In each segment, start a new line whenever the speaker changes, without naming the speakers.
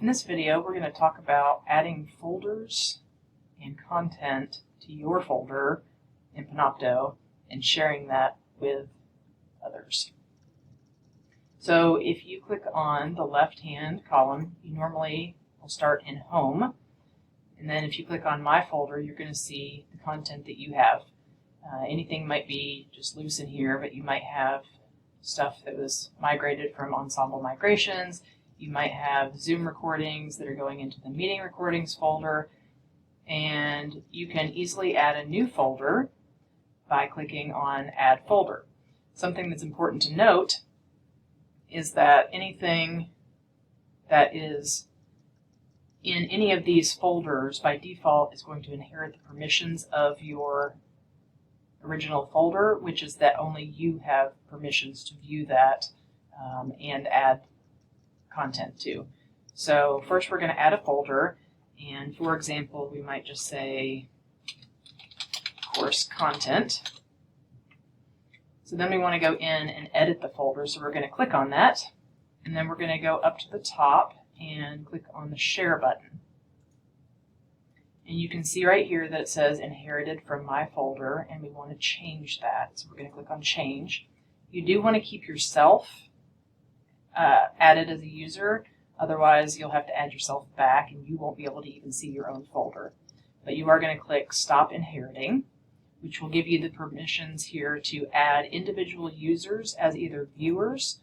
In this video, we're going to talk about adding folders and content to your folder in Panopto and sharing that with others. So if you click on the left-hand column, you normally will start in Home. And then if you click on My Folder, you're going to see the content that you have. Anything might be just loose in here, but you might have stuff that was migrated from Ensemble Migrations. You might have Zoom recordings that are going into the Meeting Recordings folder, and you can easily add a new folder by clicking on Add Folder. Something that's important to note is that anything that is in any of these folders by default is going to inherit the permissions of your original folder, which is that only you have permissions to view that and add content to. So first we're going to add a folder, and for example we might just say course content. So then we want to go in and edit the folder, so we're going to click on that, and then we're going to go up to the top and click on the share button. And you can see right here that it says inherited from my folder, and we want to change that. So we're going to click on change. You do want to keep yourself added as a user, otherwise you'll have to add yourself back and you won't be able to even see your own folder. But you are going to click Stop Inheriting, which will give you the permissions here to add individual users as either viewers,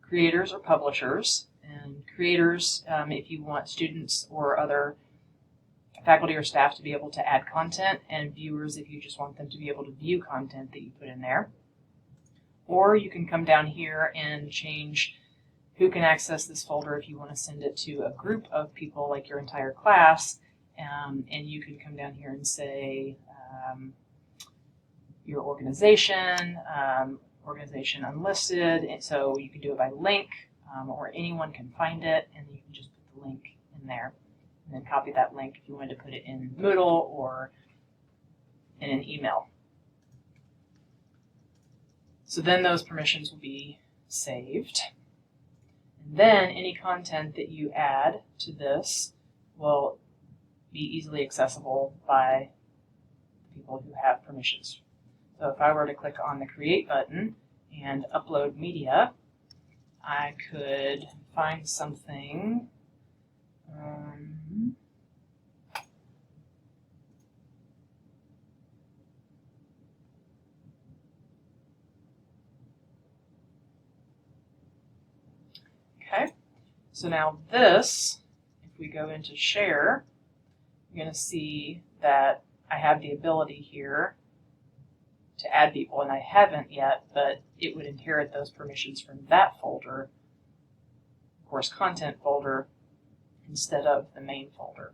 creators, or publishers. And creators, if you want students or other faculty or staff to be able to add content, and viewers if you just want them to be able to view content that you put in there. Or you can come down here and change who can access this folder if you want to send it to a group of people like your entire class, and you can come down here and say your organization, organization unlisted, and so you can do it by link, or anyone can find it, and you can just put the link in there. And then copy that link if you wanted to put it in Moodle or in an email. So then those permissions will be saved. And then any content that you add to this will be easily accessible by people who have permissions. So if I were to click on the Create button and upload media, I could find something. Okay, so now this, if we go into share, you're going to see that I have the ability here to add people, and I haven't yet, but it would inherit those permissions from that folder, course content folder, instead of the main folder.